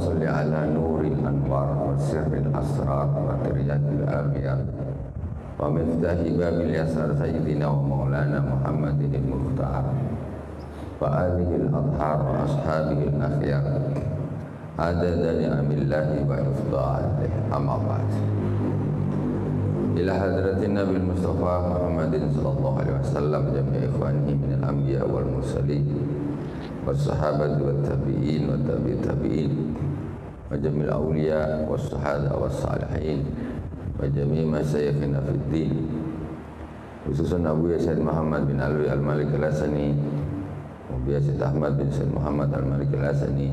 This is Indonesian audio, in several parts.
salli ala nuril anwar wa sirril asrar wa tiryatil amiyar wa miftahi babil yasar sayyidina wa maulana Muhammadin al-Mukhtar wa alihi al-adhar wa ashabihi al-akhyar adada ni'amillahi wa ifdalih amma ba'd. Ila hadratin Nabi Mustafa Muhammadin sallallahu alaihi wasallam jami'i ikhwanihi min al-anbiya wal mursalin was-sahabati wat-tabi'in wa tabi'in wa jami'il awliya was-suhada was-salihin wa jami'i masyayikhina fid din, khususan Abu Sayyid Muhammad bin Alwi al-Malik al-Hasani, Abu Sayyid Ahmad bin Sayyid Muhammad al-Malik al-Hasani,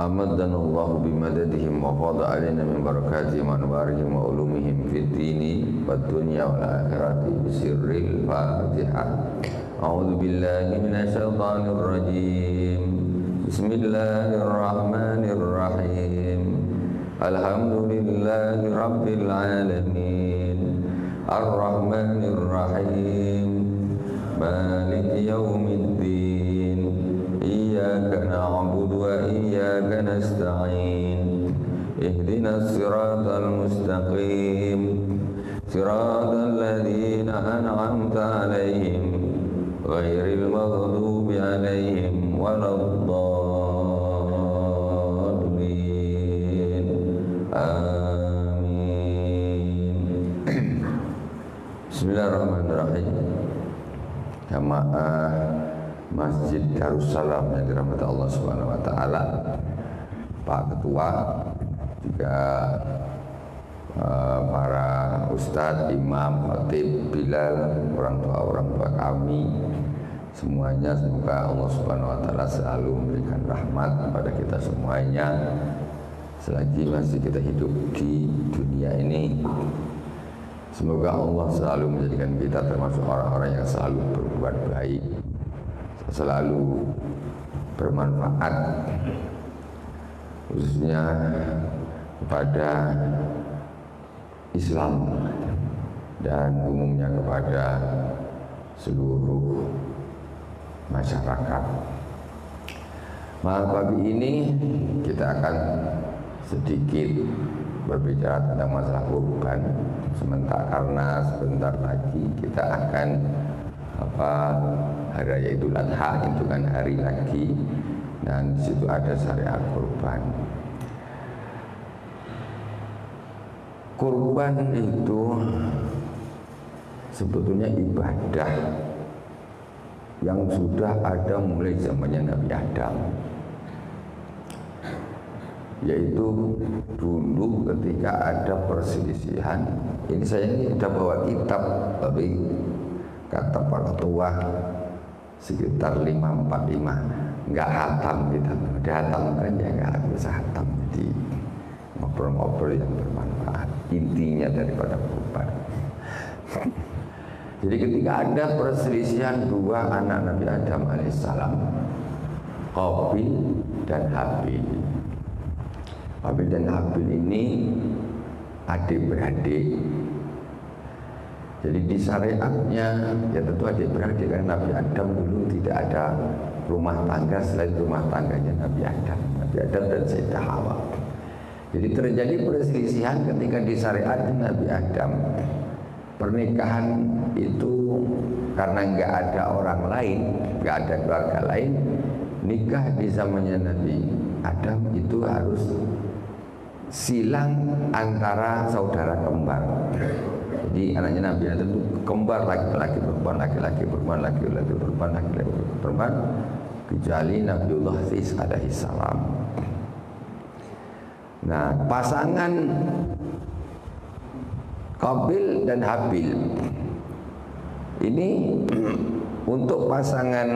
amaddanallahu bimadadihim wa qada alaina min barakatihim wa anwarihim wa ulumihim fid dini wad dunya wal akhirati bisirril Fatihah. A'udzu billahi minasy syaithanir rajim. Bismillahirrahmanirrahim. Alhamdulillahi rabbil alamin. Arrahmanir rahim. Maliki yaumiddin. Iyyaka na'budu wa iyyaka nasta'in. Ihdinas siratal mustaqim. Siratal ladzina an'amta 'alaihim ghairil maghdubi 'alaihim waladdallin. Amin. Bismillahirrahmanirrahim. Jamaah Masjid Darussalam yang dirahmati Allah Subhanahu wa taala, Pak Ketua, juga para ustadz, imam, khatib, bilal, orang tua kami semuanya, semoga Allah Subhanahu wa taala selalu memberikan rahmat kepada kita semuanya selagi masih kita hidup di dunia ini. Semoga Allah selalu menjadikan kita termasuk orang-orang yang selalu berbuat baik, selalu bermanfaat, khususnya kepada Islam dan umumnya kepada seluruh masyarakat. Malam pagi ini kita akan sedikit berbicara tentang masalah kurban, karena sebentar lagi kita akan hari raya Idul Adha, hitungan hari lagi, dan di situ ada syariat kurban. Kurban itu sebetulnya ibadah yang sudah ada mulai zamannya Nabi Adam, yaitu dulu ketika ada perselisihan. Ini saya sudah bawa kitab, tapi kata Pak Ketua sekitar 545 nggak hatam kita, udah hatam kan ya nggak bisa hatam, jadi ngobrol-ngobrol yang bermanfaat, intinya daripada kurban. Jadi ketika ada perselisihan dua anak Nabi Adam alaihissalam, Qabil dan Habil. Qabil dan Habil ini adik-beradik. Jadi di syariatnya ya tentu adik-beradik, karena Nabi Adam dulu tidak ada rumah tangga selain rumah tangganya Nabi Adam dan Sayyidah Hawa. Jadi terjadi perselisihan ketika di syariat Nabi Adam. Pernikahan itu karena nggak ada orang lain, nggak ada keluarga lain, nikah di zamannya Nabi Adam itu harus silang antara saudara kembar. Jadi anaknya Nabi Adam itu kembar, laki-laki perempuan, laki-laki perempuan, laki-laki perempuan, laki-laki perempuan, kecuali Nabiullah Sis alaihi salam. Nah, pasangan Qabil dan Habil ini untuk pasangan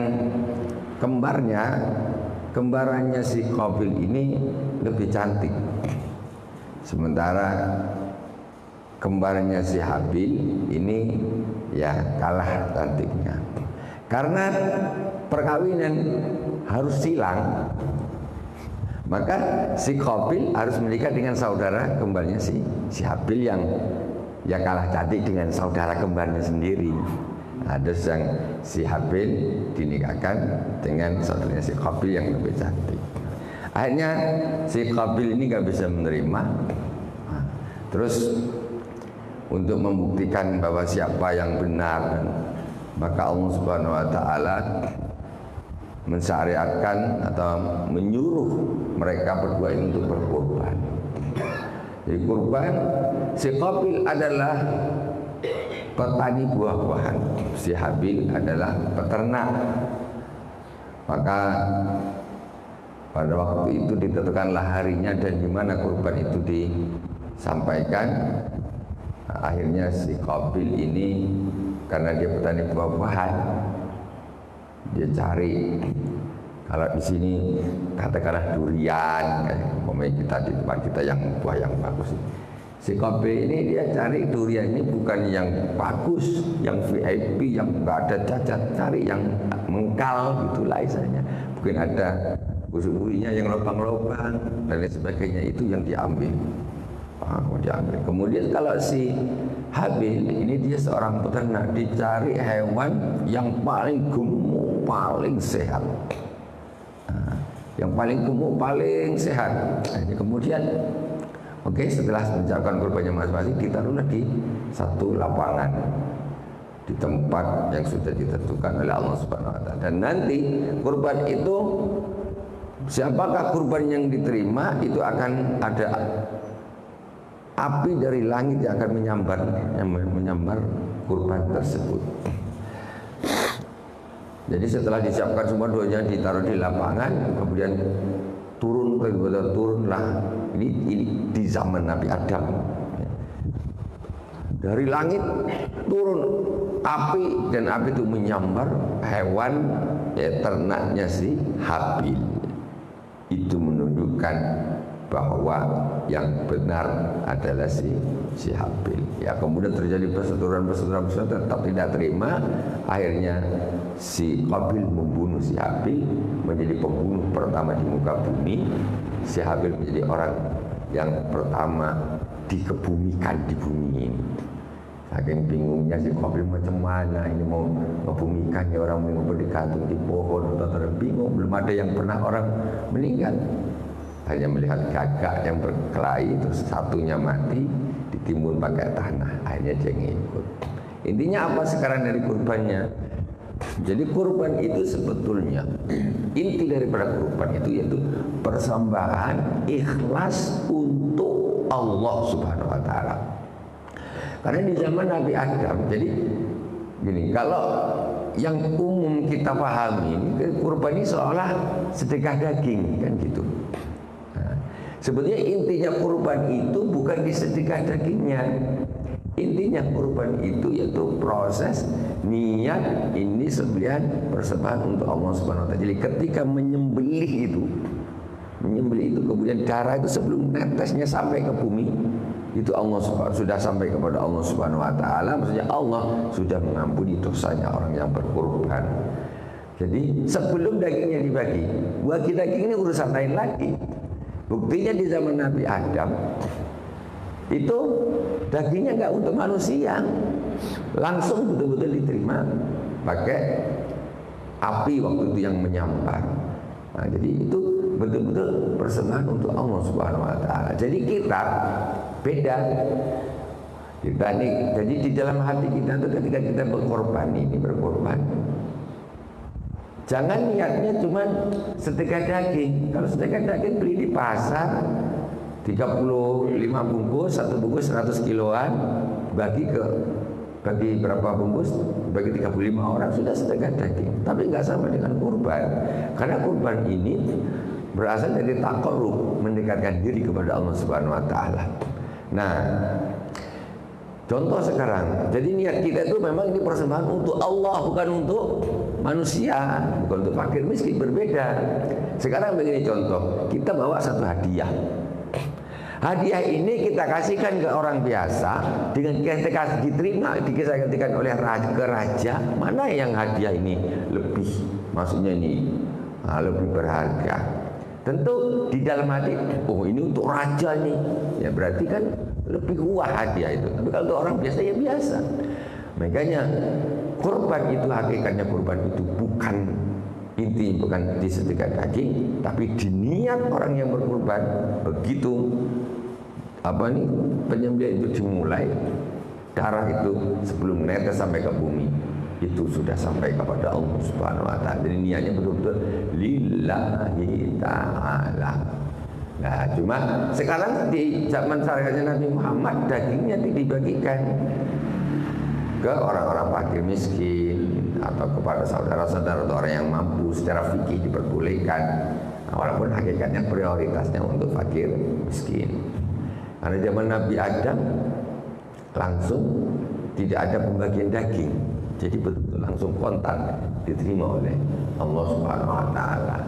kembarannya si Qabil ini lebih cantik, sementara kembarannya si Habil ini ya kalah cantiknya. Karena perkawinan harus silang, maka si Qabil harus menikah dengan saudara kembarnya si Habil yang ya kalah cantik dengan saudara kembarnya sendiri. Ada yang si Habil dinikahkan dengan saudaranya si Qabil yang lebih cantik. Akhirnya si Qabil ini nggak bisa menerima. Terus untuk membuktikan bahwa siapa yang benar, maka Allah Subhanahu wa taala mensyariatkan atau menyuruh mereka berdua ini untuk berkorban. Jadi kurban, si Qabil adalah petani buah-buahan, si Habil adalah peternak. Maka pada waktu itu ditentukanlah harinya dan di mana kurban itu disampaikan. Nah, akhirnya si Qabil ini karena dia petani buah-buahan, dia cari, kalau di sini katakanlah durian, kayak kita di tempat kita yang buah yang bagus. Si Qabil ini dia cari durian ini bukan yang bagus, yang VIP, yang enggak ada cacat, cari yang mengkal gitulah istilahnya. Mungkin ada busuk-busuknya yang lubang-lubang dan lain sebagainya, itu yang diambil. Diambil. Kemudian kalau si Habil ini dia seorang peternak, dicari hewan yang paling gemuk, paling sehat. Yang paling gemuk, paling sehat. Kemudian setelah mengucapkan kurbannya masing-masing, ditaruhlah di satu lapangan di tempat yang sudah ditentukan oleh Allah Subhanahu wa taala. Dan nanti kurban itu, siapakah kurban yang diterima, itu akan ada api dari langit yang akan menyambar kurban tersebut. Jadi setelah disiapkan semua, doanya ditaruh di lapangan, kemudian turunlah ini di zaman Nabi Adam. Dari langit turun api, dan api itu menyambar hewan ternaknya si Habil. Itu menunjukkan bahwa yang benar adalah si Habil. Ya, kemudian terjadi perseteruan tetap tidak terima. Akhirnya si Qabil membunuh si Habil, menjadi pembunuh pertama di muka bumi. Si Habil menjadi orang yang pertama dikebumikan di bumi ini. Saking bingungnya si Qabil, macam mana ini mau ngebumikan ya, orang mau digantung di pohon, bingung, belum ada yang pernah orang meninggal. Hanya melihat gagak yang berkelahi, terus satunya mati, ditimbun pakai tanah, akhirnya dia ngikut. Intinya apa sekarang dari kurbannya? Jadi kurban itu sebetulnya, inti daripada kurban itu yaitu persembahan ikhlas untuk Allah Subhanahu wa taala. Karena di zaman Nabi Adam, jadi gini, kalau yang umum kita pahami, kurban ini seolah sedekah daging, kan gitu. Sebetulnya intinya kurban itu bukan di sedekah dagingnya. Intinya kurban itu yaitu proses niat ini sembelihan persembahan untuk Allah Subhanahu wa taala. Jadi ketika menyembelih itu kemudian darah itu sebelum netesnya sampai ke bumi, itu Allah sudah sampai kepada Allah Subhanahu wa taala. Maksudnya Allah sudah mengampuni dosanya orang yang berkurban. Jadi sebelum dagingnya dibagi, bagi daging ini urusan lain lagi. Buktinya di zaman Nabi Adam itu dagingnya nggak untuk manusia, langsung betul-betul diterima pakai api waktu itu yang menyambar. Nah, jadi itu betul-betul persembahan untuk Allah Subhanahu wa taala. Jadi kita beda. Kita ini, jadi di dalam hati kita itu ketika kita berkorban, jangan niatnya cuma sedekah daging. Kalau sedekah daging beli di pasar 35 bungkus, satu bungkus 100 kiloan, bagi berapa bungkus? Bagi 35 orang, sudah sedekah daging. Tapi nggak sama dengan kurban. Karena kurban ini berasal dari taqarrub, mendekatkan diri kepada Allah Subhanahu wa taala. Nah, contoh sekarang, jadi niat kita itu memang ini persembahan untuk Allah, bukan untuk manusia, bukan untuk fakir miskin, berbeda. Sekarang begini contoh, kita bawa satu hadiah. Hadiah ini kita kasihkan ke orang biasa, dengan ketika diterima, dikasihkan oleh raja, mana yang hadiah ini lebih, maksudnya ini lebih berharga. Tentu di dalam hati, oh ini untuk raja nih, ya berarti kan lebih wah hadiah itu. Tapi kalau untuk orang biasa ya biasa. Makanya kurban itu hakikatnya, kurban itu bukan inti bukan di setegak daging, tapi di niat orang yang berkurban. Begitu penyembelihan itu dimulai, darah itu sebelum netes sampai ke bumi itu sudah sampai kepada Allah Subhanahu wa taala. Jadi niatnya betul-betul lillahi ta'ala. Nah, cuma sekarang di zaman syariatnya Nabi Muhammad, dagingnya dibagikan ke orang-orang fakir miskin atau kepada saudara-saudara atau orang yang mampu. Secara fikih diperbolehkan, walaupun hakikatnya prioritasnya untuk fakir miskin. Karena zaman Nabi Adam langsung tidak ada pembagian daging, jadi betul-betul langsung kontan diterima oleh Allah Subhanahu wa taala.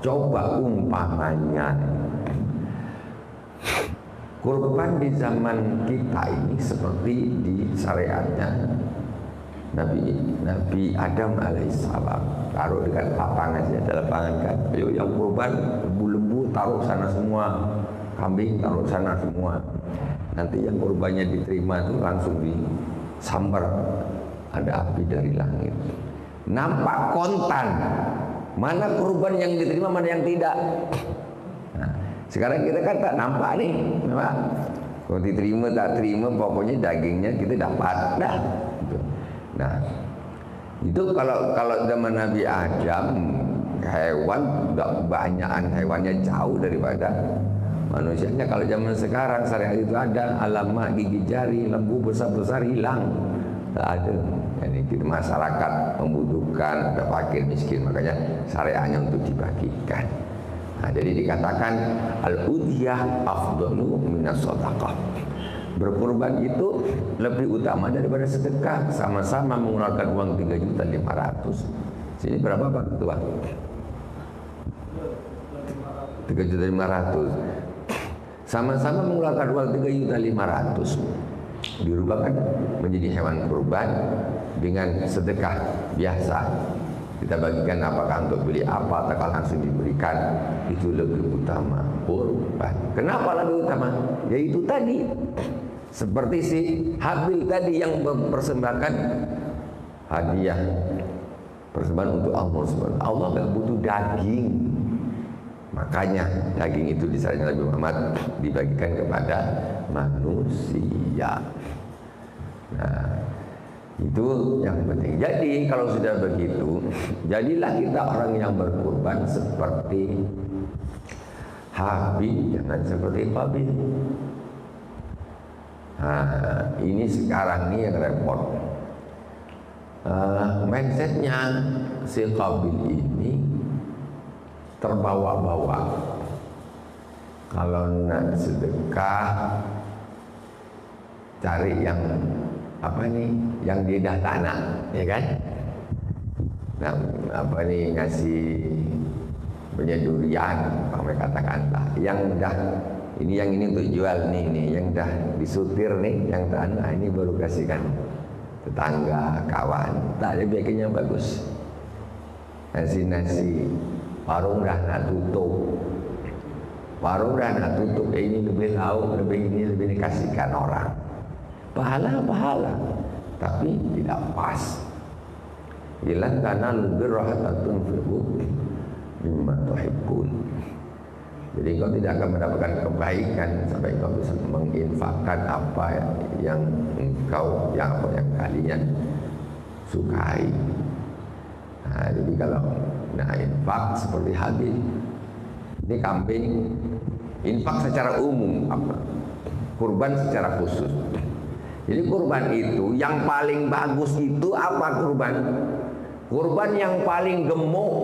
Coba umpamanya kurban di zaman kita ini seperti di syariatnya Nabi Adam alaihissalam, taruh dekat lapangan saja, ada lapangan kan, ayo yang kurban lembu-lembu taruh sana semua, kambing taruh sana semua. Nanti yang kurbannya diterima itu langsung disambar, ada api dari langit. Nampak kontan, mana kurban yang diterima, mana yang tidak. Nah, sekarang kita kan tak nampak nih, memang kalau diterima tak terima, pokoknya dagingnya kita dapat dah. Nah, itu kalau zaman Nabi Adam, hewan banyakan hewannya jauh daripada manusianya. Kalau zaman sekarang syariat itu ada alamak gigi jari, lembu besar-besar hilang, tak ada. Jadi masyarakat membutuhkan, ada fakir miskin, makanya syariatnya untuk dibagikan. Nah, jadi dikatakan al-udhiyah afdalu minas shadaqah. Berkurban itu lebih utama daripada sedekah. Sama-sama mengeluarkan uang 3.500.000. Sini berapa Pak Ketua? 3.500.000. Sama-sama mengeluarkan uang 3.500.000. Dirubahkan menjadi hewan kurban dengan sedekah biasa. Kita bagikan apakah untuk beli apa atau langsung diberikan, itu lebih utama kurban. Kenapa lebih utama? Yaitu tadi, seperti si Habil tadi yang mempersembahkan hadiah persembahan untuk Allah SWT. Allah gak butuh daging, makanya daging itu di syariat Nabi Muhammad dibagikan kepada manusia. Nah, itu yang penting. Jadi kalau sudah begitu, jadilah kita orang yang berkurban seperti Habil, jangan seperti Qabil. Nah, ini sekarang nih yang repot. Mindsetnya si Qabil ini terbawa-bawa. Kalau nak sedekah, cari yang yang di dah tanah, ya kan? Nah, ngasih punya durian, mereka katakan lah, yang dah ini untuk jual nih, yang dah disutir nih, yang tanah ini baru kasihkan tetangga, kawan. Tak ada biakin yang bagus. Nasi warung dah nak tutup, ini lebih lauk, lebih dikasihkan orang. Pahala, tapi tidak pas. Ilan tanal birra hatta tunfiqu mimma tuhibbun. Jadi kau tidak akan mendapatkan kebaikan sampai kau bisa menginfakkan apa yang kalian sukai. Nah, jadi kalau infak seperti Habil, ini kambing, infak secara umum, kurban secara khusus. Jadi kurban itu yang paling bagus itu apa kurban? Kurban yang paling gemuk,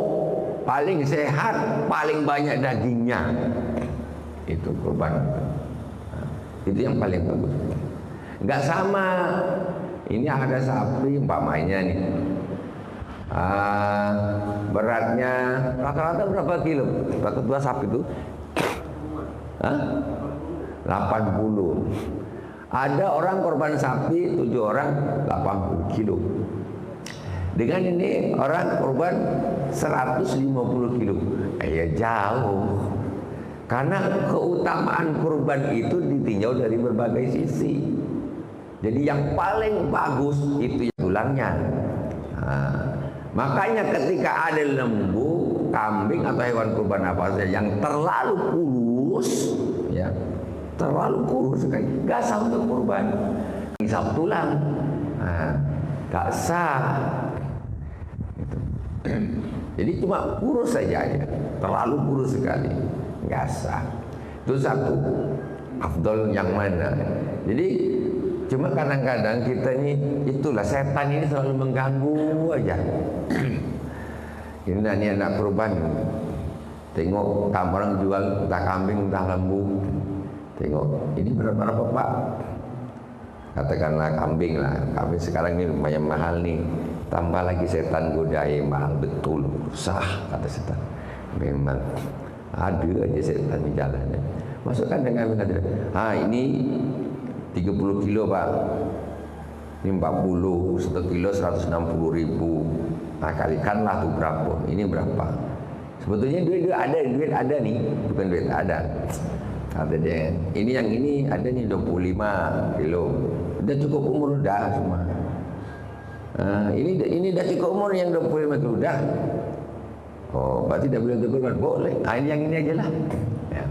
paling sehat, paling banyak dagingnya. Itu kurban. Nah, itu yang paling bagus. Enggak sama. Ini ada sapi umpamanya nih. Beratnya rata-rata berapa kilo? Satu dua sapi itu? 80. Ada orang korban sapi 7 orang 80 kilo. Dengan ini orang korban 150 kilo. Ya jauh. Karena keutamaan kurban itu ditinjau dari berbagai sisi. Jadi yang paling bagus itu tulangnya. Makanya ketika ada lembu, kambing atau hewan kurban apa saja yang terlalu kurus, ya, terlalu kurus sekali, nggak sah untuk kurban. Hisap tulang, nggak sah. Gitu. Jadi cuma kurus saja ya, terlalu kurus sekali, nggak sah. Itu satu. Afdol yang mana? Jadi cuma kadang-kadang kita ini, itulah setan ini selalu mengganggu aja. Ini anak kurban, tengok orang jual entah kambing entah lembu, tengok ini berapa Pak? Katakanlah kambing lah, kambing sekarang ini lumayan mahal nih, tambah lagi setan godai mahal betul, sah kata setan. Memang ada aja setan di jalannya. Masukkan dengan kambing, ini 30 kilo Pak, ini 40, 1 kilo 160.000. Nah kalikanlah tuh berapa, ini berapa. Sebetulnya duit ada nih, bukan duit ada. Kata dia, ini yang ini ada nih 25 kilo, udah cukup umur udah semua. Ini udah cukup umur yang 25 kilo udah. Oh berarti udah boleh kurban, boleh. Ini yang ini aja lah. Ya.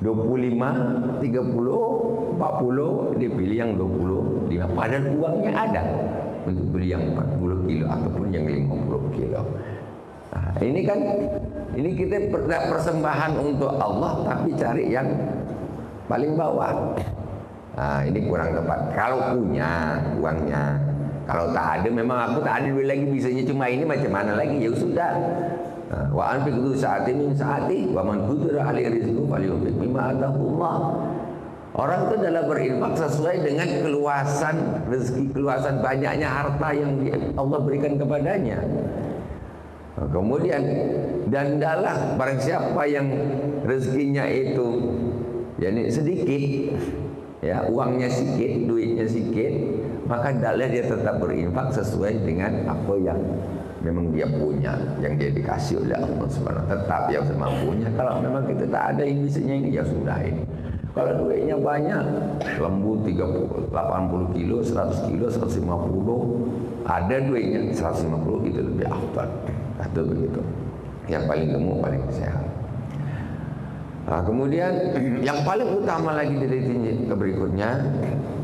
25, 30, 40, dipilih yang 25. Padahal uangnya ada untuk beli yang 40 kilo ataupun yang 50 kilo. Nah, ini kan, ini kita persembahan untuk Allah tapi cari yang paling bawah. Nah, ini kurang tepat. Kalau punya uangnya, kalau tak ada, memang aku tak ada duit lagi, bisanya cuma ini, macam mana lagi? Ya sudah. Wa anfiqu sa'atin min sa'ati wa man qudira 'alaihi rizquhu falyunfiq mimma ataahu Allah. Orang itu adalah berinfak sesuai dengan keluasan rezeki, keluasan banyaknya harta yang Allah berikan kepadanya. Kemudian dan adalah barang siapa yang rezekinya itu yakni sedikit, ya uangnya sedikit, duitnya sedikit, maka hendaklah dia tetap berinfak sesuai dengan apa yang memang dia punya, yang dia dikasih oleh Allah Subhanahu wa taala. Tetap yang semampunya. Kalau memang kita tak ada yang bisanya ini, ya sudah ini. Kalau duitnya banyak, lembu 30, 80 kilo, 100 kilo, 150, ada duitnya 150, itu lebih afdal. Atau begitu. Yang paling gemuk, paling sehat. Nah, kemudian yang paling utama lagi dari berikutnya,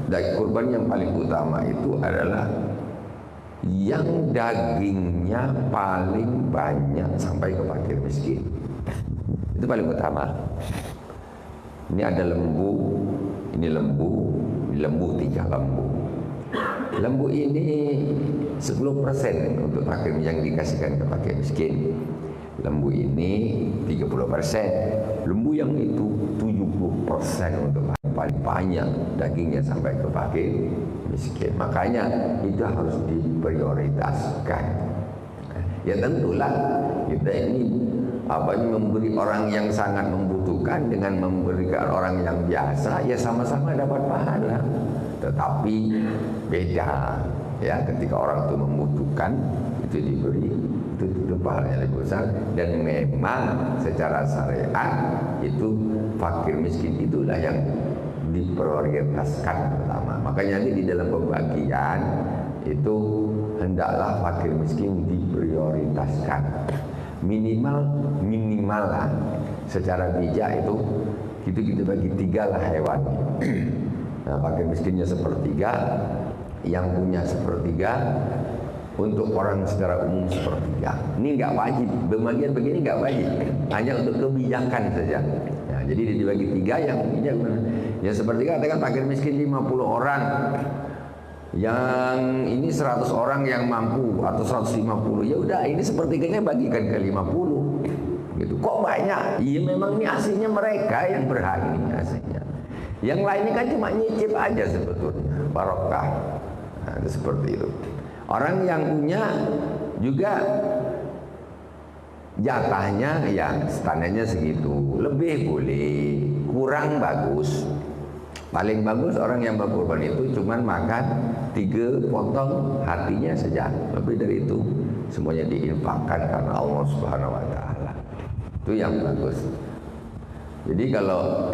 dari kurban yang paling utama itu adalah yang dagingnya paling banyak sampai ke fakir miskin. Itu paling utama. Ini ada lembu, ini lembu, 3 lembu. Lembu ini 10% untuk fakir yang dikasihkan ke fakir miskin. Lembu ini 30%. Lembu yang itu 70% untuk paling banyak dagingnya sampai ke fakir miskin. Makanya itu harus diprioritaskan. Ya tentulah kita ini memberi orang yang sangat membutuhkan dengan memberikan orang yang biasa, ya sama-sama dapat pahala. Tetapi beda ya, ketika orang itu membutuhkan itu diberi, itu pahalanya lebih besar. Dan memang secara syariat itu fakir miskin itulah yang diprioritaskan pertama. Makanya nanti di dalam pembagian itu hendaklah fakir miskin diprioritaskan. Minimal lah secara bijak itu kita bagi 3 lah hewan. Nah, fakir miskinnya 1/3, yang punya 1/3, untuk orang secara umum 1/3. Ini nggak wajib, pembagian begini nggak wajib, hanya untuk kebijakan saja. Nah, jadi dibagi 3, yang bijak. Ya 1/3 katakan fakir miskin 50 orang. Yang ini 100 orang yang mampu atau 150, ya udah ini 1/3-nya bagikan ke 50 gitu. Kok banyak? Iya memang ini aslinya mereka yang berhak ini aslinya. Yang lainnya kan cuma nyicip aja sebetulnya, barokah. Nah, itu seperti itu. Orang yang punya juga jatahnya ya standarnya segitu, lebih boleh, kurang bagus. Paling bagus orang yang berkorban itu cuman makan 3 potong hatinya saja. Lebih dari itu semuanya diinfakkan karena Allah Subhanahu wa taala. Itu yang bagus. Jadi kalau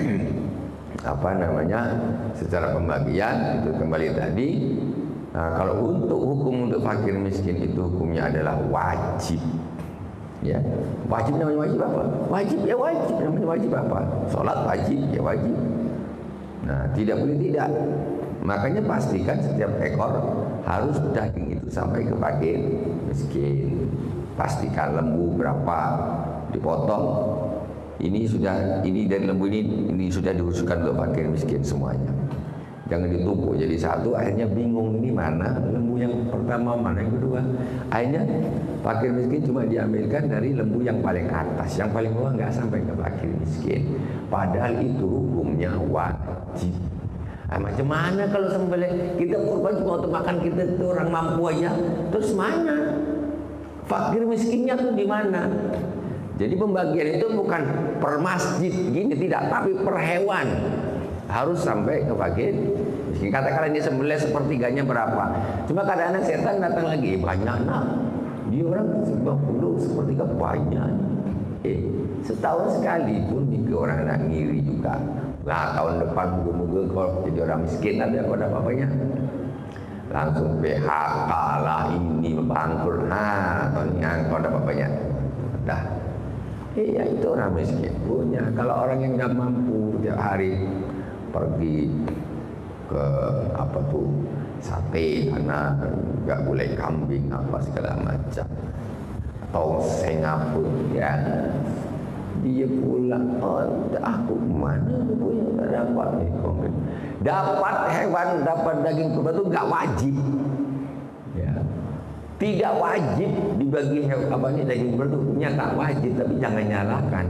secara pembagian itu kembali tadi Nah, kalau untuk hukum untuk fakir miskin itu hukumnya adalah wajib. Ya, wajib namanya wajib apa? Wajib ya wajib namanya wajib apa? Sholat wajib ya wajib. Nah, tidak boleh tidak. Makanya pastikan setiap ekor harus daging itu sampai ke fakir miskin. Pastikan lembu berapa dipotong. Ini dari lembu ini sudah dihususkan untuk fakir miskin semuanya. Jangan ditumpuk jadi satu, akhirnya bingung ini mana lembu yang pertama, mana yang kedua. Akhirnya fakir miskin cuma diambilkan dari lembu yang paling atas, yang paling bawah nggak sampai ke fakir miskin. Padahal itu hukumnya wajib. Nah, macam mana kalau sembelih kita kurban cuma untuk makan kita itu orang mampu aja, terus mana fakir miskinnya tuh di mana? Jadi pembagian itu bukan per masjid gini tidak, tapi per hewan. Harus sampai ke fakir miskin. Katakanlah ini sembelih sepertiganya berapa. Cuma kadang-kadang setan datang lagi, banyak nak. Dia orang 90 sepertiga banyak. Setahun sekali pun minggu orang nak ngiri juga. Nah tahun depan moga-moga kalau jadi orang miskin ada apa-apanya. Langsung PHK lah, ini bangkrut. Tahun ini kalau ada apa-apanya. Dah. Iya itu orang miskin punya. Kalau orang yang nggak mampu tiap hari pergi ke apa tuh sate karena nggak boleh kambing apa segala macam, atau Singapura ya dia pulang, aku mana punya dapat hewan, dapat daging kurban itu nggak wajib ya, tidak wajib dibagi apa ini daging kurban itu nyata wajib, tapi jangan nyalakan,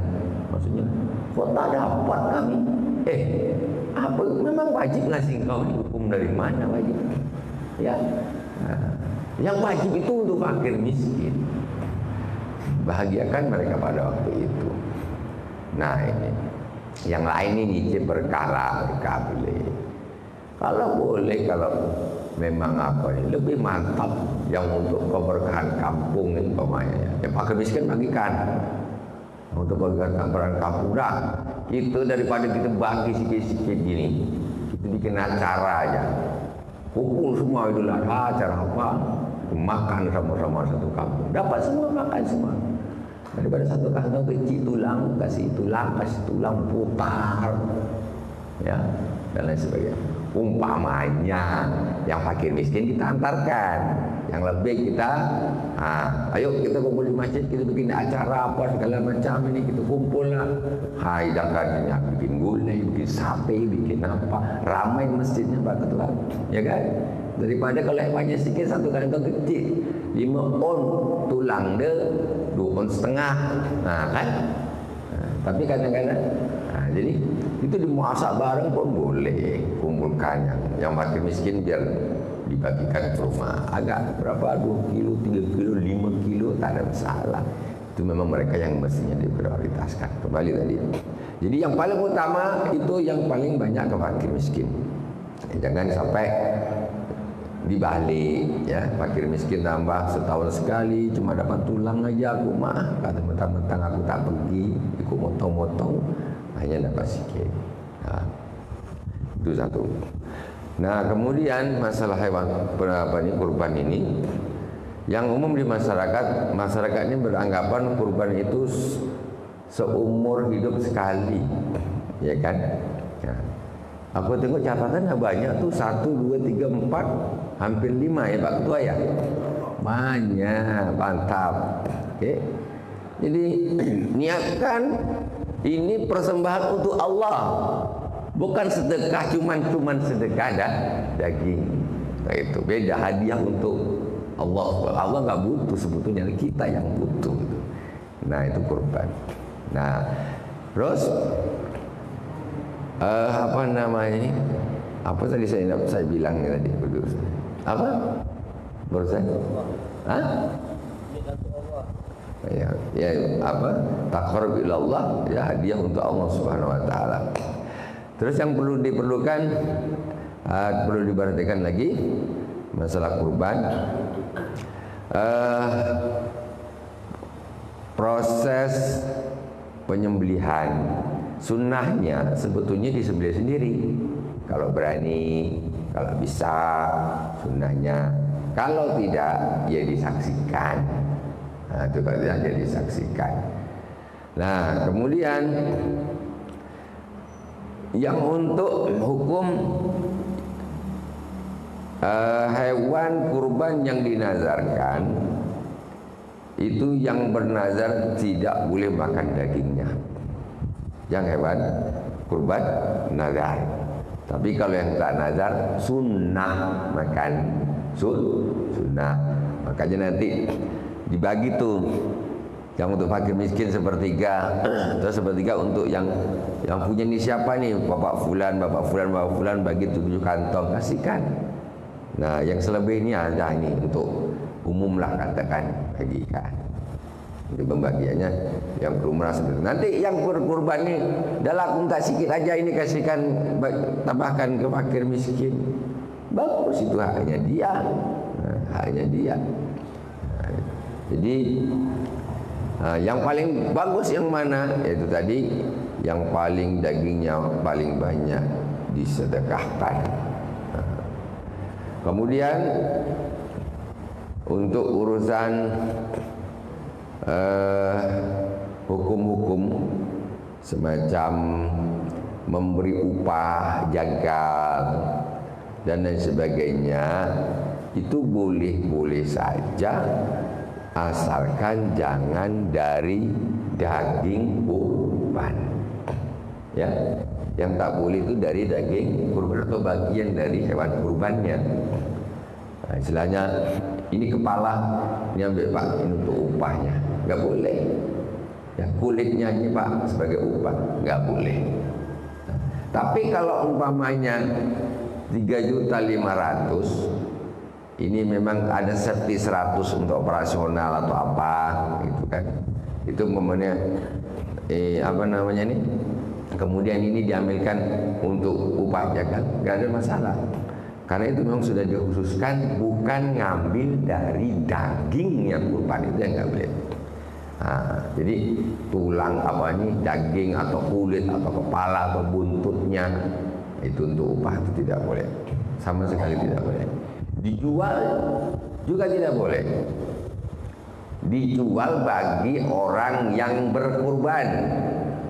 maksudnya kok tak dapat kami apa memang wajib ngasih kau ini, hukum dari mana wajib ya. Nah, yang wajib itu untuk fakir miskin, bahagiakan mereka pada waktu itu. Nah ini yang lain ini berkala boleh, kalau boleh, kalau memang apa ini lebih mantap yang untuk keberkahan kampung ini umpamanya ya fakir miskin bagikan untuk keberkahan kampung dah. Itu daripada kita bagi sikit-sikit gini, kita bikin acara aja, kumpul semua Idul Adha, acara apa, makan sama-sama satu kampung, dapat semua makan semua. Daripada satu kantong kecil tulang, kasih tulang putar, ya dan lain sebagainya. Umpamanya yang fakir miskin kita antarkan, yang lebih kita, ayo kita kumpul di masjid, kita bikin acara apa segala macam ini, kita kumpul lah. Hidang kakinya bikin gulai, bikin sate, bikin apa, ramai masjidnya Pak Ketua, ya kan? Daripada kalau hewannya sedikit satu kantong kecil, 5 on tulang deh, 2 on setengah, kan? Tapi kadang-kadang, jadi itu dimasak bareng pun boleh, kumpulkan yang fakir miskin biar dibagikan ke rumah. Agak berapa 2 kilo, 3 kilo, 5 kilo tak ada masalah. Itu memang mereka yang mestinya diprioritaskan. Kembali tadi. Jadi yang paling utama itu yang paling banyak ke fakir miskin. Jangan sampai dibalik ya, fakir miskin tambah setahun sekali cuma dapat tulang aja aku mah, kata mentang-mentang aku tak pergi ikut motong-motong hanya dapat sikit. Nah, itu satu. Nah kemudian masalah hewan kurban ini yang umum di masyarakat ini beranggapan kurban itu seumur hidup sekali, ya kan? Nah, aku tengok catatannya banyak tuh 1, 2, 3, 4 hampir 5 ya Pak Ketua ya, banyak, mantap. Oke, jadi niatkan ini persembahan untuk Allah, bukan sedekah cuman sedekah daging. Nah, itu beda, hadiah untuk Allah. Allah nggak butuh sebetulnya, kita yang butuh. Nah itu kurban. Nah terus apa namanya? Apa tadi saya bilang tadi? Apa? Barusan? Ya apa? Taqarrub ila Allah, ya hadiah untuk Allah Subhanahu wa taala. Terus yang perlu diperhatikan lagi masalah kurban, proses penyembelihan sunnahnya sebetulnya disembelih sendiri, kalau berani, kalau bisa sunnahnya. Kalau tidak, ya disaksikan. Nah, itu kalau tidak, ya disaksikan. Nah, kemudian yang untuk hukum hewan kurban yang dinazarkan, itu yang bernazar tidak boleh makan dagingnya. Yang hewan kurban nazar. Tapi kalau yang tak nazar, sunnah makan. Sunnah. Makanya nanti dibagi tuh, yang untuk fakir miskin sepertiga, terus sepertiga untuk yang punya ini siapa nih, bapak fulan, bagi 7 kantong, kasihkan. Nah, yang selebihnya ada ini untuk umum lah, katakan, bagikan. Untuk pembagiannya yang berumrah seperti nanti yang berkurban ini, dah laku tak sikit aja ini, kasihkan, tambahkan ke fakir miskin. Bagus, itu haknya dia. Nah, haknya dia. Nah, jadi yang paling bagus yang mana? Yaitu tadi yang paling dagingnya paling banyak disedekahkan. Kemudian untuk urusan hukum-hukum semacam memberi upah, jagal dan lain sebagainya, itu boleh-boleh saja, asalkan jangan dari daging kurban. Ya, yang tak boleh itu dari daging kurban atau bagian dari hewan kurbannya. Nah, istilahnya ini kepala, ini ambil Pak, ini untuk upahnya, nggak boleh. Ya, kulitnya ini Pak sebagai upah, nggak boleh. Nah, tapi kalau umpamanya 3.500.000, ini memang ada safety 100 untuk operasional atau apa gitu kan, itu umpamanya apa namanya ini, kemudian ini diambilkan untuk upah jagal, nggak ada masalah, karena itu memang sudah dikhususkan bukan ngambil dari daging yang kurban, itu yang nggak boleh. Nah, jadi tulang apa ini, daging atau kulit atau kepala atau buntutnya, itu untuk upah itu tidak boleh, sama sekali tidak boleh. Dijual juga tidak boleh. Dijual bagi orang yang berkurban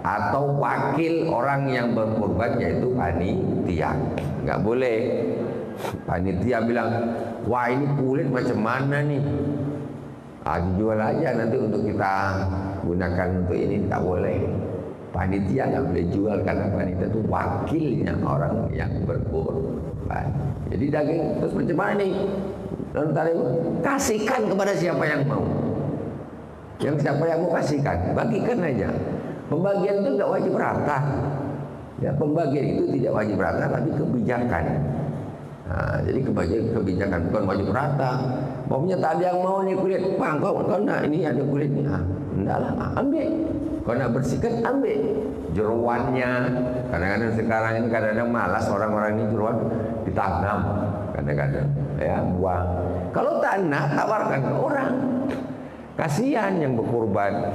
atau wakil orang yang berkurban, yaitu panitia, nggak boleh. Panitia bilang, wah ini kulit macam mana nih, dijual aja nanti untuk kita gunakan untuk ini, nggak boleh. Panitia nggak boleh jual, karena panitia itu wakilnya orang yang berkurban. Jadi daging terus macam mana nih? Kasihkan kepada siapa yang mau. Yang siapa yang mau kasihkan, bagikan aja. Pembagian itu nggak wajib rata. Ya, pembagian itu tidak wajib rata, tapi kebijakan. Nah, jadi kebijakan bukan wajib rata. Pokoknya tak ada yang mau nih kulit, Bang, kau nak ini ada kulitnya. Enggak lah, ambil. Kau nak bersihkan, ambil jeruannya. Kadang-kadang sekarang ini kadang-kadang malas orang-orang ini jeruan ditanam, kadang-kadang ya buang. Kalau tak nak, tawarkan ke orang. Kasihan yang berkurban.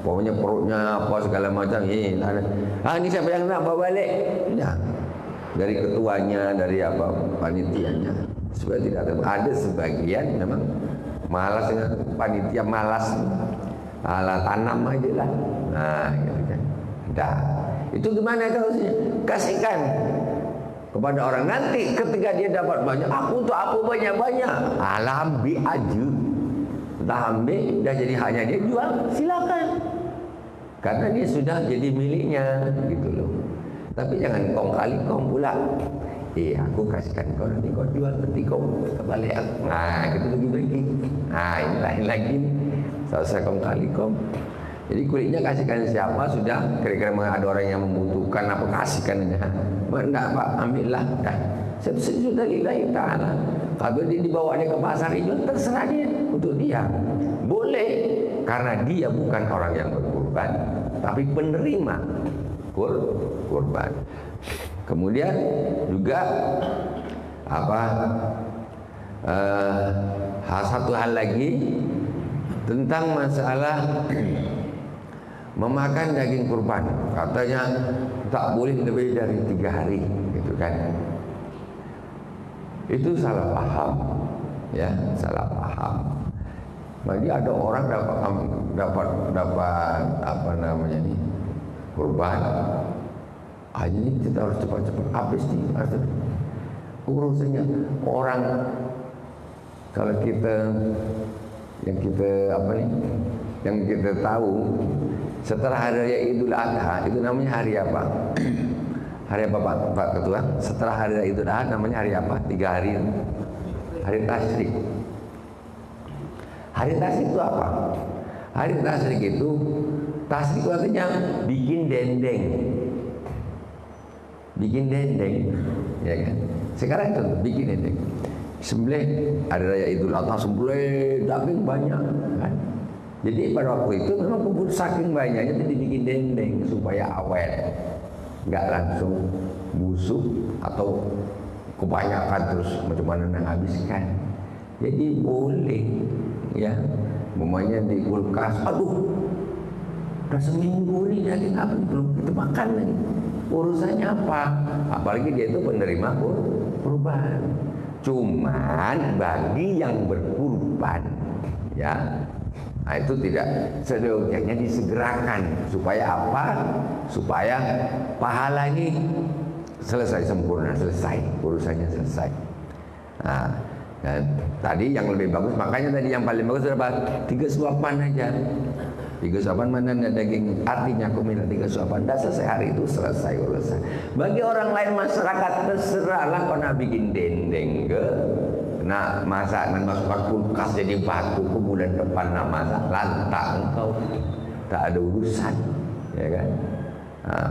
Pokoknya perutnya apa segala macam ini. Ini siapa yang nak bawa balik? Ya, dari ketuanya, dari apa panitianya. Supaya tidak ada sebagian memang malas, dengan panitia malas. Alah, tanam aja lah. Nah, gitu kan. Dah. Itu gimana kalau kasihkan kepada orang, nanti ketika dia dapat banyak, aku untuk apa banyak-banyak? Alah, ambil aja. Dah ambil, dah jadi hanya dia jual, silakan. Karena dia sudah jadi miliknya, gitu loh. Tapi jangan kong kali kong pula. Aku kasihkan kau, nanti kau jual, nanti kau kembali aku. Nah, gitu bagi-bagi. Nah, ini lain lagi nih. Selesai kong kali kong. Jadi kulitnya kasihkan siapa, sudah kira-kira ada orang yang membutuhkan, apa kasihkan aja. Enggak Pak, ambillah. Dah. Sudah lillahi ta'ala. Kalau dia dibawa dia ke pasar itu, terserah dia, untuk dia. Boleh, karena dia bukan orang yang berkurban, tapi penerima kurban. Kemudian juga satu hal lagi tentang masalah memakan daging kurban. Katanya tak boleh lebih dari 3 hari, gitu kan? Itu salah paham, ya, salah paham. Jadi ada orang dapat apa namanya nih, kurban. Ini kita harus cepat-cepat habis nih. Urusannya orang, kalau yang kita tahu setelah hari raya Idul Adha itu namanya hari apa? Hari apa Pak Ketua? Setelah hari raya Idul Adha namanya hari apa? 3 hari. Hari Tasyrik. Hari Tasyrik itu apa? Hari Tasyrik itu artinya bikin dendeng. Bikin dendeng, ya kan? Sekarang itu bikin dendeng. Sembelih hari raya Idul Adha, sembelih daging banyak, kan? Jadi pada waktu itu memang kumpul saking banyaknya jadi dibikin dendeng supaya awet, nggak langsung busuk atau kebanyakan terus macam mana menghabiskan. Jadi boleh, ya, umumnya di kulkas. Aduh, udah seminggu nih daging apa belum kita makan lagi. Urusannya apa? Apalagi dia itu penerima kurban. Cuman bagi yang berkurban, ya, nah itu tidak seyogyanya disegerakan. Supaya apa? Supaya pahala ini selesai sempurna, selesai urusannya selesai. Nah, dan tadi yang lebih bagus, makanya tadi yang paling bagus adalah 3 suapan aja. 3 suapan mana ada daging, artinya aku minta 3 suapan. Dah selesai hari itu, selesai urusan. Bagi orang lain masyarakat terserahlah kau nak bikin dendeng ke, nak masak dan masukkan kulkas jadi batu ke bulan depan nak masak, lantak engkau, tak ada urusan, ya kan? Nah,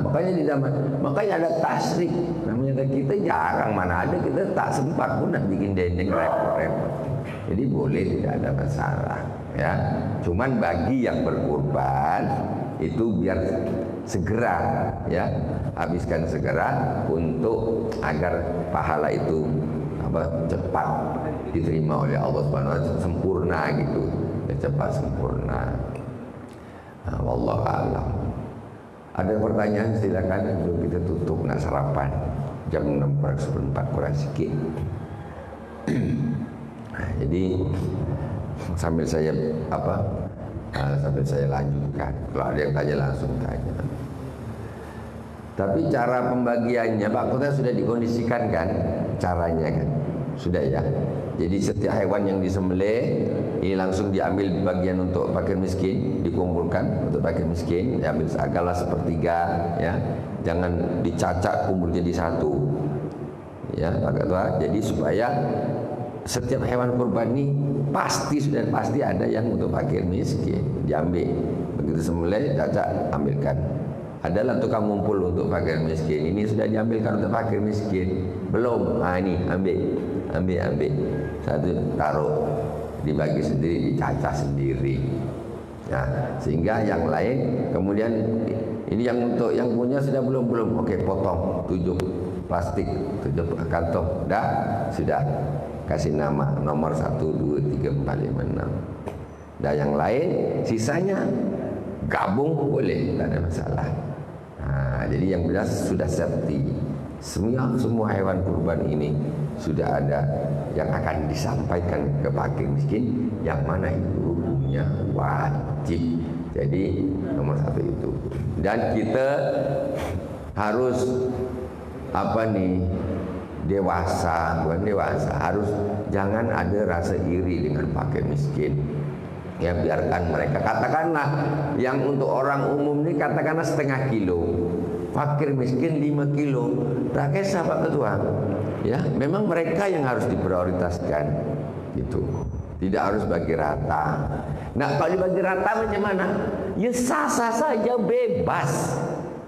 makanya ada tasrik. Namanya kita jarang, mana ada kita tak sempat pun nak bikin dendeng, repot-repot. Jadi boleh, tidak ada masalah, ya. Cuman bagi yang berkurban itu biar segera, ya, habiskan segera untuk agar pahala itu cepat diterima oleh Allah Subhanahu wa taala, sempurna gitu, ya, cepat sempurna. Nah, wallahu a'lam. Ada pertanyaan silakan, sebelum kita tutup nak sarapan jam 6:04 kurang sikit. Nah, jadi sambil saya lanjutkan. Kalau ada yang tanya langsung tanya. Tapi cara pembagiannya Pak Kota sudah dikondisikan kan caranya kan? Sudah ya. Jadi setiap hewan yang disembelih ini langsung diambil bagian untuk fakir miskin, dikumpulkan untuk fakir miskin, diambil segala sepertiga, ya. Jangan dicacak kumpul jadi satu. Ya, Pak Ketua. Jadi supaya setiap hewan kurban ini pasti ada yang untuk fakir miskin, diambil. Begitu sembelih, cacak, ambilkan. Adalah tukang ngumpul untuk fakir miskin. Ini sudah diambilkan untuk fakir miskin. Belum? Ah, ini ambil. Satu taruh, dibagi sendiri, dicacah sendiri. Nah, sehingga yang lain kemudian ini yang untuk yang punya sudah belum. Oke, potong 7 plastik, 7 kantong. Sudah. Kasih nama nomor 1, 2, 3, 4, 5, 6. Dan yang lain sisanya gabung boleh, tidak ada masalah. Nah, jadi yang jelas sudah safety. Semua hewan kurban ini sudah ada yang akan disampaikan ke fakir miskin, yang mana itu hukumnya wajib. Jadi nomor 1 itu. Dan kita harus dewasa, harus jangan ada rasa iri dengan fakir miskin. Ya, biarkan mereka, katakanlah yang untuk orang umum ini katakanlah setengah kilo, fakir miskin 5 kilo, tak kisah Pak Ketua. Ya, memang mereka yang harus diprioritaskan, gitu. Tidak harus bagi rata. Nah, kalau dibagi rata macam mana? Ya sah-sah saja, bebas.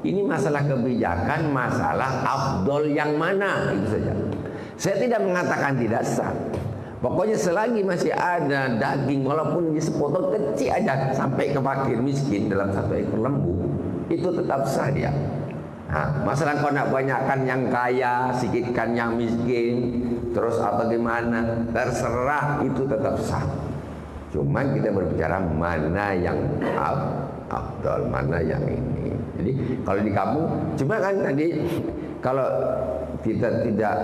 Ini masalah kebijakan, masalah afdol yang mana, itu saja. Saya tidak mengatakan tidak sah. Pokoknya selagi masih ada daging, walaupun sepotong kecil aja sampai ke fakir miskin dalam 1 ekor lembu, itu tetap sah dia. Nah, masalah kau nak banyakkan yang kaya, sikitkan yang miskin, terus atau gimana, terserah, itu tetap sah. Cuman kita berbicara mana yang afdal, mana yang ini. Jadi kalau di kamu, cuma kan tadi kalau kita tidak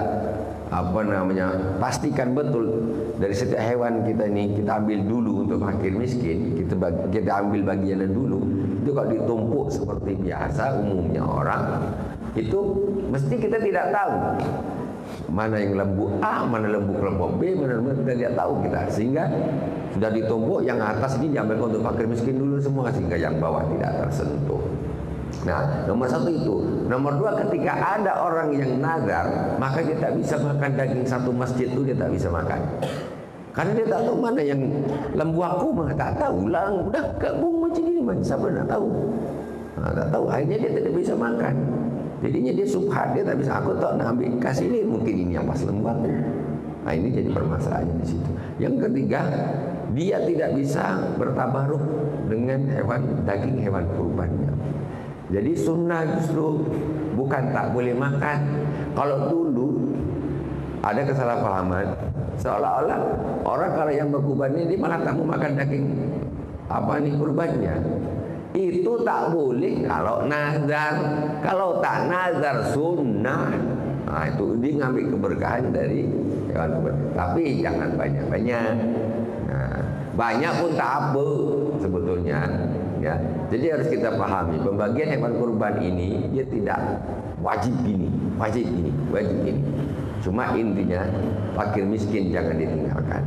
pastikan betul dari setiap hewan kita ini, kita ambil dulu untuk fakir miskin, kita ambil bagiannya dulu. Itu kalau ditumpuk seperti biasa umumnya orang, itu mesti kita tidak tahu mana yang lembu A, mana lembu kelompok B, mana kita tidak tahu kita, sehingga sudah ditumpuk yang atas ini diambil untuk fakir miskin dulu semua, sehingga yang bawah tidak tersentuh. Nah, nomor satu itu. Nomor dua, ketika ada orang yang nazar, maka dia tak bisa makan daging satu masjid itu, dia tak bisa makan. Karena dia tak tahu mana yang lembu aku, mah tak tahu lah, udah gabung macam ini, siapa nak tahu? Nah, tak tahu, akhirnya dia tidak bisa makan. Jadinya dia subhat, dia tak bisa. Aku tak nak ambil kasih ini, mungkin ini yang pas lembu aku. Nah, ini jadi permasalahannya di situ. Yang ketiga, dia tidak bisa bertabaruk dengan daging hewan kurbannya. Jadi sunnah justru bukan tak boleh makan. Kalau dulu ada kesalahpahaman, seolah-olah orang kalau yang berkurban ini malah tak mau makan daging kurbannya. Itu tak boleh kalau nazar. Kalau tak nazar sunnah. Nah, itu dia ngambil keberkahan dari hewan kurban. Tapi jangan banyak-banyak. Nah, banyak pun tak apa sebetulnya. Ya, jadi harus kita pahami pembagian hewan kurban ini dia tidak wajib ini. Cuma intinya fakir miskin jangan ditinggalkan.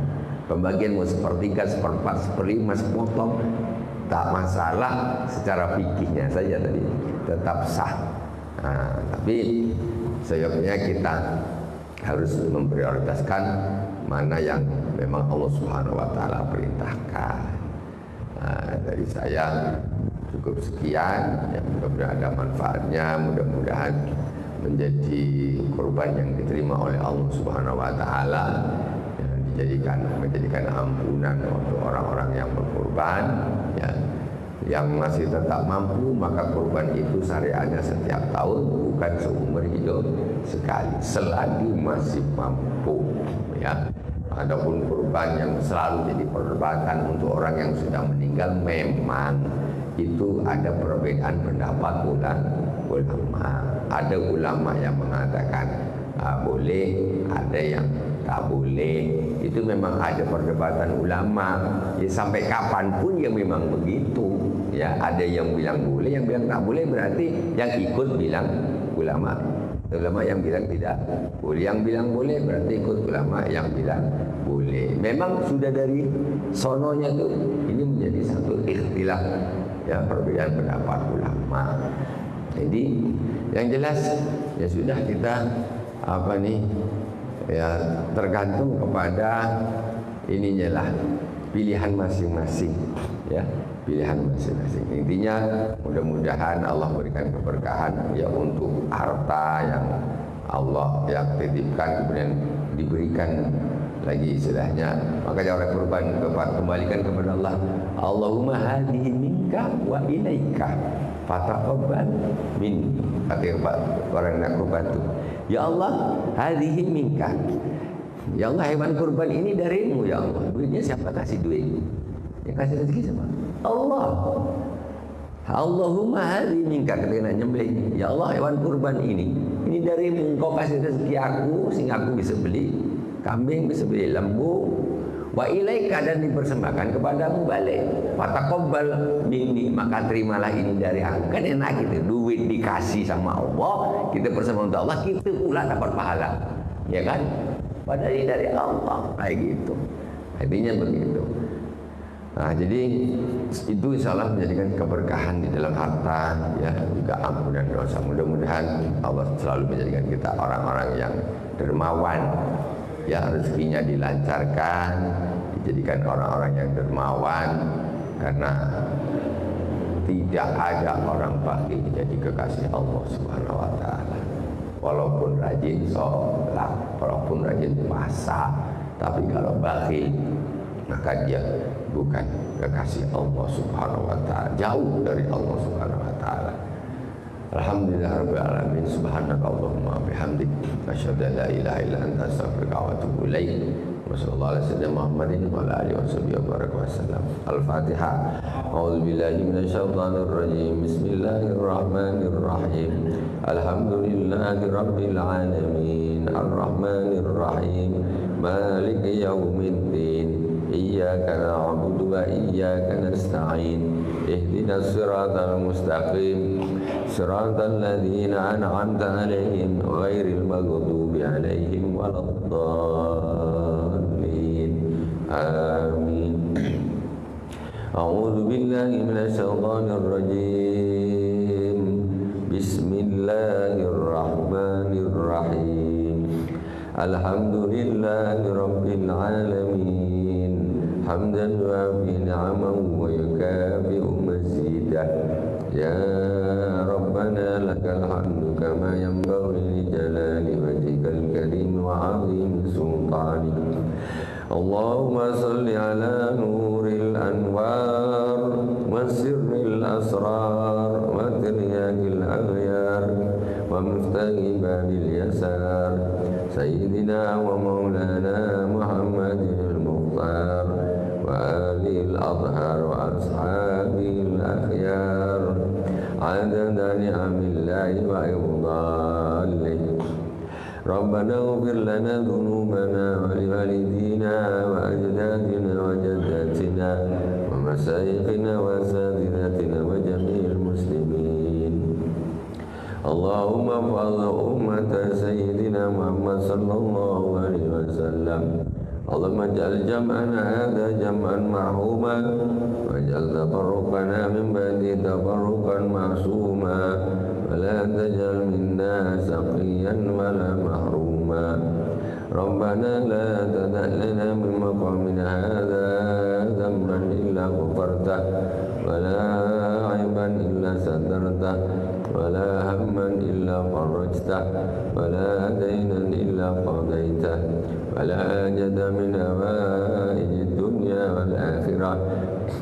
Pembagian mau sepertiga, seperempat, seperlima, sepotong tak masalah secara fikihnya saja tadi tetap sah. Nah, tapi seyogyanya kita harus memprioritaskan mana yang memang Allah Subhanahu wa taala perintahkan. Nah, dari saya cukup sekian, ya, mudah-mudahan ada manfaatnya, mudah-mudahan menjadi kurban yang diterima oleh Allah Subhanahu wa taala, menjadikan ampunan untuk orang-orang yang berkurban, ya. Yang masih tetap mampu maka kurban itu syariatnya setiap tahun, bukan seumur hidup sekali, selagi masih mampu, ya. Adapun kurban yang selalu jadi perdebatan untuk orang yang sudah meninggal, memang itu ada perbedaan pendapat ulama. Ada ulama yang mengatakan boleh, ada yang tak boleh. Itu memang ada perdebatan ulama. Ya, sampai kapanpun ya memang begitu. Ya, ada yang bilang boleh, yang bilang tak boleh, berarti yang ikut bilang ulama. Ulama yang bilang tidak boleh, yang bilang boleh berarti ikut ulama yang bilang boleh. Memang sudah dari sononya tuh ini menjadi satu ikhtilaf, ya, perbedaan pendapat ulama. Jadi yang jelas ya sudah kita ya tergantung kepada ininya lah, pilihan masing-masing, ya, pilihan masing-masing. Intinya mudah-mudahan Allah berikan keberkahan ya untuk harta yang Allah yang titipkan, kemudian diberikan lagi istilahnya. Makanya oleh kurban kembalikan kepada Allah. Allahumma hadhihi minka wa ilaika fataqabbal minni. Kata orang nak kurban itu, ya Allah, hadhihi minka. Ya Allah, hewan kurban ini darimu ya Allah. Duitnya siapa kasih duit? Yang kasih rezeki siapa? Allah. Allahumma hadhihi minka, ketika nyembelih. Ya Allah, hewan kurban ini darimu, engkau kasih rezeki aku sehingga aku bisa beli kambing, bisa beli lembu. Wa ilaika, dan dipersembahkan kepadamu balik. Fataqabbal minni, maka terimalah ini dari aku. Kan enak gitu, duit dikasih sama Allah, kita persembahkan untuk Allah, kita pula dapat pahala, ya kan? Padahal ini dari Allah, kayak gitu. Artinya begitu. Nah, jadi itu insyaallah menjadikan keberkahan di dalam harta, ya, juga ampunan dosa. Mudah-mudahan Allah selalu menjadikan kita orang-orang yang dermawan, ya, rezekinya dilancarkan, dijadikan orang-orang yang dermawan, karena tidak ada orang bakhil jadi kekasih Allah Subhanahu wa taala. Walaupun rajin sholat, walaupun rajin puasa, tapi kalau bakhil maka dia bukan kekasih Allah Subhanahu wa taala, jauh dari Allah Subhanahu wa taala. Alhamdulillah rabbil alamin, subhanakallahumma bihamdik, asyhadu an la ilaha illa anta, astaghfiruka wa atubu ilaik. Wassallallahu ala sayyidina Muhammadin wa ala alihi wasallam. Al-Fatihah. A'udzu billahi minasyaitonir rajim. Bismillahirrahmanirrahim. Alhamdulillahi rabbil alamin. Arrahmanir rahim. Maliki yaumiddin. Iyyaka na'budu wa iyyaka nasta'in. Ihdinas siratal mustaqim. Siratal ladzina an'amta 'alaihim ghairil maghdubi 'alaihim waladdallin. Amin. A'udzu billahi minasyaitonir rajim. Bismillahirrahmanirrahim. Alhamdulillahi rabbil alamin. Hamdan wafi ni'amahu wa yukafi'u mazidah. Ya Rabbana lakal hamdu kama yanbaghi li jalali wajhikal karim wa 'azimi sultanik. Allahumma salli ala nuril anwar wa sirril asrar wa tiryakil aghyar wa miftahi babil yasar sayyidina wa maulana Muhammadil Mukhtar wa alil adhar wa ashabil akhyar adada ni'amillahi wa ibdalih. Rabbana ighfir lana dhunubana wa liwalidina wa ajdadina wa jaddatina wa masyayikhina wa asatidatina wa jami'il muslimin. Allahumma fa'adha ummata sayyidina Muhammad sallallahu alaihi wasallam. Allahumma ja'al jam'ana hadha jam'an marhuma wa ja'al tafarruqana min ba'di tafarruqan ma'suma wa la taj'al minna saqiyan wa la mahruma. Rabbana la tada' lana min maqamina hadha dhanban illa ghafartah wa la 'aiban illa satartah wa la hamman illa farajtah wa la daynan illa qadaitah wa la hajata min hawaijid dunya wal akhirah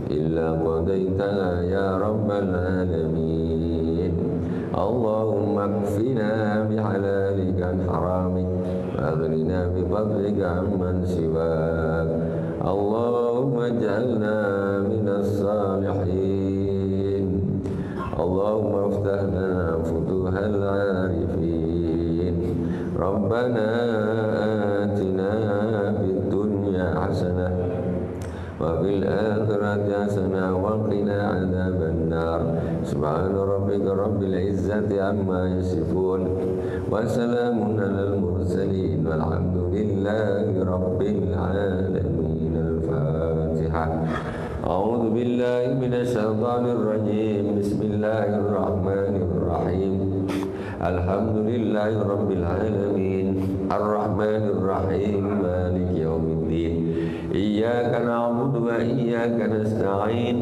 illa qadaitaha ya rabbal alamin. Allahumma kfina bihalalika an haramik wa aghnina bifadlika amman siwak. Allahumma ij'alna minas salihin. Allahumma aftah lana futuhal arifin. Rabbana atina fid dunya hasanah wa fil akhirati hasanah wa qina adzaban nar. Subhana rabbika rabbil izzati amma yasifun wa salamun alal mursalin walhamdulillahi rabbil alamin. Al-Fatihah. A'udzu billahi minasyaitonir rajim. Bismillahirrahmanirrahim. Alhamdulillahi rabbil alamin. Ar-Rahmanir Rahim. Maliki yaumiddin. Iyyaka na'budu wa iyyaka nasta'in.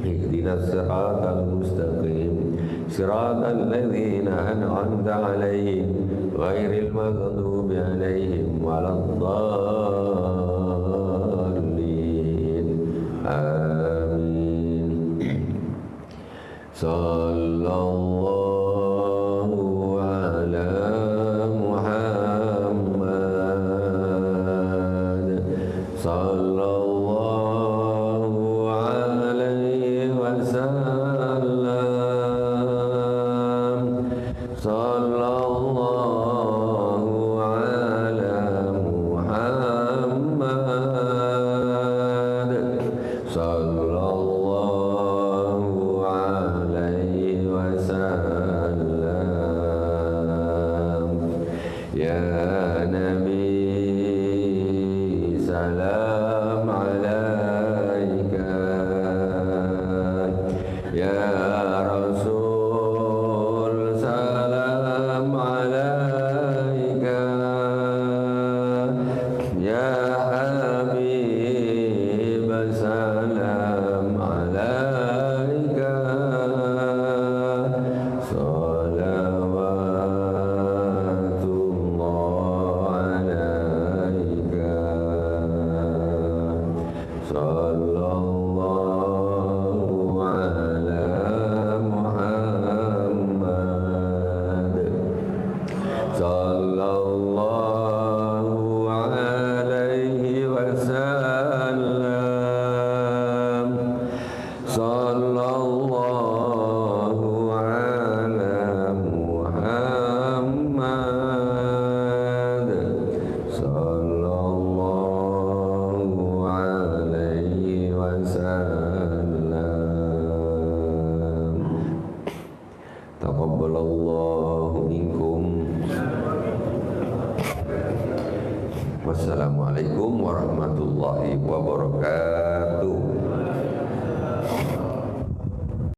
Ihdinas siratal mustaqim. Siratal ladzina an'amta 'alaihim ghairil maghdubi 'alaihim waladdallin. Amin. Sallallahu ala Muhammad. Sallallahu alaihi wasallam. Sallallahu ala Muhammad. Sallallahu alaihi wasallam. Ya Nabi salam alaika. Ya Rasul salam alaika. Ya Habib salam alaika. Salawatullah alaika. Sallallahu ala Muhammad. Sallallahu alaihi taqabbalallahu minkum. Wassalamualaikum warahmatullahi wabarakatuh.